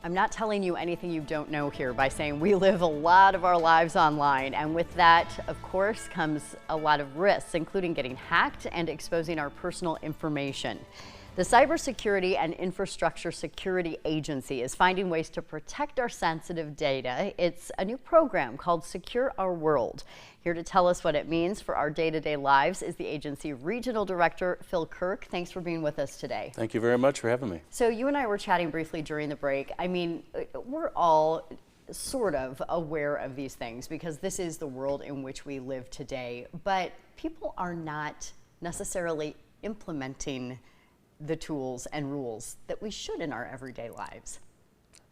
I'm not telling you anything you don't know here by saying we live a lot of our lives online, and with that, of course, comes a lot of risks, including getting hacked and exposing our personal information. The Cybersecurity and Infrastructure Security Agency is finding ways to protect our sensitive data. It's a new program called Secure Our World. Here to tell us what it means for our day-to-day lives is the agency Regional Director Phil Kirk. Thanks for being with us today. Thank you very much for having me. So you and I were chatting briefly during the break. I mean, we're all sort of aware of these things because this is the world in which we live today, but people are not necessarily implementing the tools and rules that we should in our everyday lives.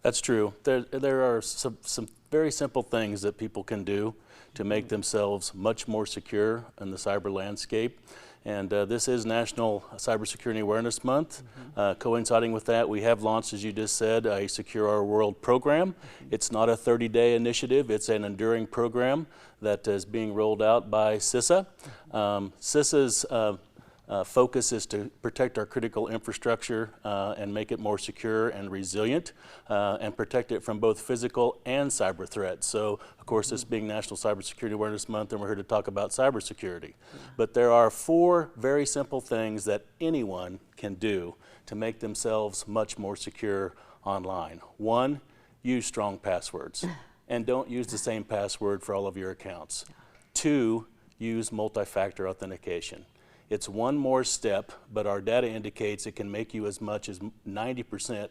That's true. There are some very simple things that people can do to make themselves much more secure in the cyber landscape. And this is National Cybersecurity Awareness Month. Coinciding with that, we have launched, as you just said, a Secure Our World program. It's not a 30-day initiative. It's an enduring program that is being rolled out by CISA. CISA's focus is to protect our critical infrastructure and make it more secure and resilient and protect it from both physical and cyber threats. So, of course, this being National Cybersecurity Awareness Month, and we're here to talk about cybersecurity. But there are 4 very simple things that anyone can do to make themselves much more secure online. 1, use strong passwords, and don't use the same password for all of your accounts. 2, use multi-factor authentication. It's one more step, but our data indicates it can make you as much as 90%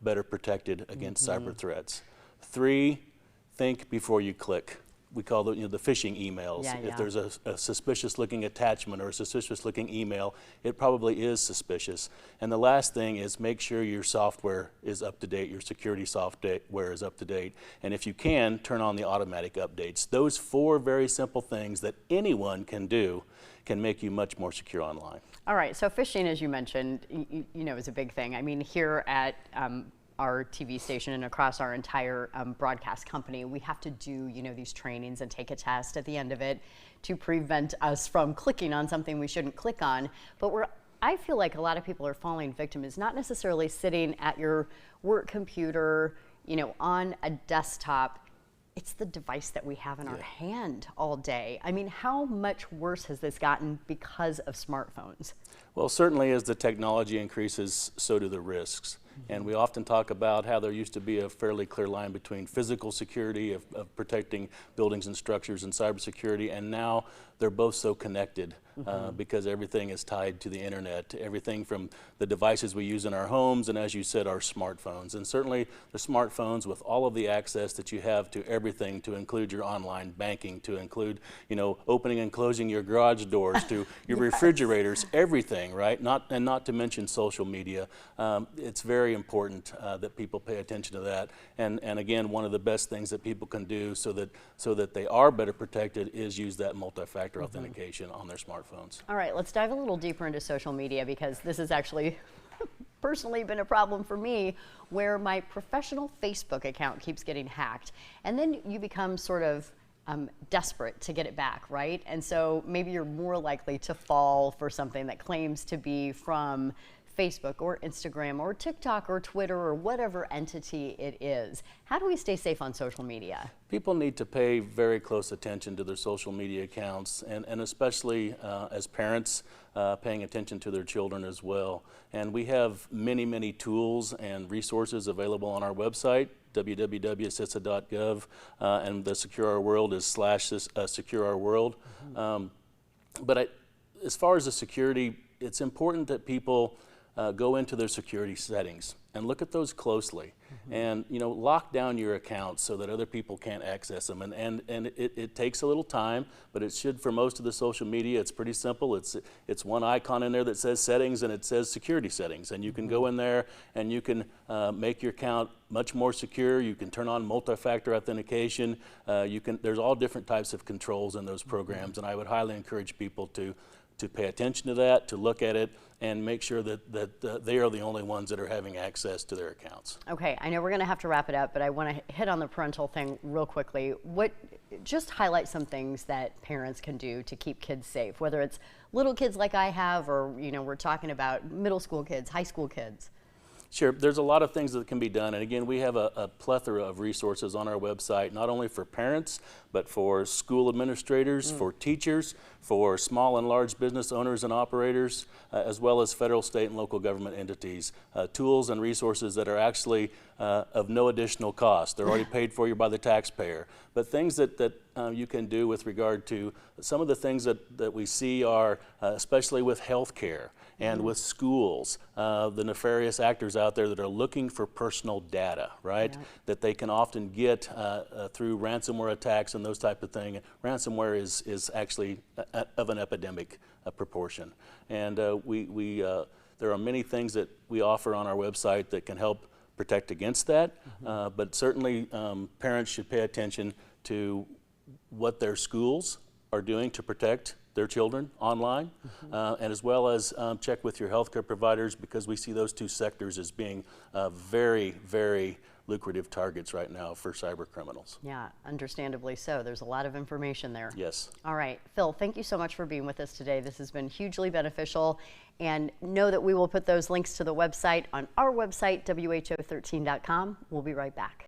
better protected against cyber threats. 3, think before you click. We call it, the phishing emails. If there's a suspicious looking attachment or a suspicious looking email, it probably is suspicious. And the last thing is make sure your software is up to date, your security software is up to date. And if you can, turn on the automatic updates. Those 4 very simple things that anyone can do can make you much more secure online. All right, so phishing, as you mentioned, is a big thing. I mean, here at our TV station and across our entire broadcast company, we have to do, these trainings and take a test at the end of it to prevent us from clicking on something we shouldn't click on. But I feel like a lot of people are falling victim is not necessarily sitting at your work computer, on a desktop. It's the device that we have in our hand all day. I mean, how much worse has this gotten because of smartphones? Well, certainly as the technology increases, so do the risks. And we often talk about how there used to be a fairly clear line between physical security of protecting buildings and structures and cybersecurity, and now they're both so connected because everything is tied to the internet, everything from the devices we use in our homes and, as you said, our smartphones. And certainly the smartphones with all of the access that you have to everything, to include your online banking, to include, opening and closing your garage doors, to your refrigerators, everything, right? Not to mention social media. It's very important that people pay attention to that. And again, one of the best things that people can do so that they are better protected is use that multi-factor authentication on their smartphones. All right, let's dive a little deeper into social media, because this has actually personally been a problem for me, where my professional Facebook account keeps getting hacked, and then you become sort of desperate to get it back, right? And so maybe you're more likely to fall for something that claims to be from Facebook or Instagram or TikTok or Twitter or whatever entity it is. How do we stay safe on social media? People need to pay very close attention to their social media accounts, and especially as parents, paying attention to their children as well. And we have many, many tools and resources available on our website, www.cisa.gov, and the Secure Our World is /Secure Our World. But as far as the security, it's important that people go into their security settings and look at those closely, and lock down your accounts so that other people can't access them. And it takes a little time, but it should. For most of the social media, it's pretty simple. It's one icon in there that says settings, and it says security settings, and you can go in there and you can make your account much more secure. You can turn on multi-factor authentication. There's all different types of controls in those programs, and I would highly encourage people to pay attention to that, to look at it, and make sure that they are the only ones that are having access to their accounts. Okay, I know we're going to have to wrap it up, but I want to hit on the parental thing real quickly. Just highlight some things that parents can do to keep kids safe, whether it's little kids like I have, or we're talking about middle school kids, high school kids. Sure, there's a lot of things that can be done, and again, we have a plethora of resources on our website, not only for parents, but for school administrators, for teachers, for small and large business owners and operators, as well as federal, state, and local government entities. Tools and resources that are actually of no additional cost. They're already paid for you by the taxpayer. But things that you can do with regard to some of the things that we see are, especially with healthcare and with schools, the nefarious actors out there that are looking for personal data, right? Yeah. That they can often get through ransomware attacks and those type of things. Ransomware is actually of an epidemic proportion. And there are many things that we offer on our website that can help protect against that, but certainly parents should pay attention to what their schools are doing to protect their children online, and as well as check with your healthcare providers, because we see those two sectors as being very, very lucrative targets right now for cyber criminals. Yeah, understandably so. There's a lot of information there. Yes. All right, Phil, thank you so much for being with us today. This has been hugely beneficial, and know that we will put those links to the website on our website, who13.com. We'll be right back.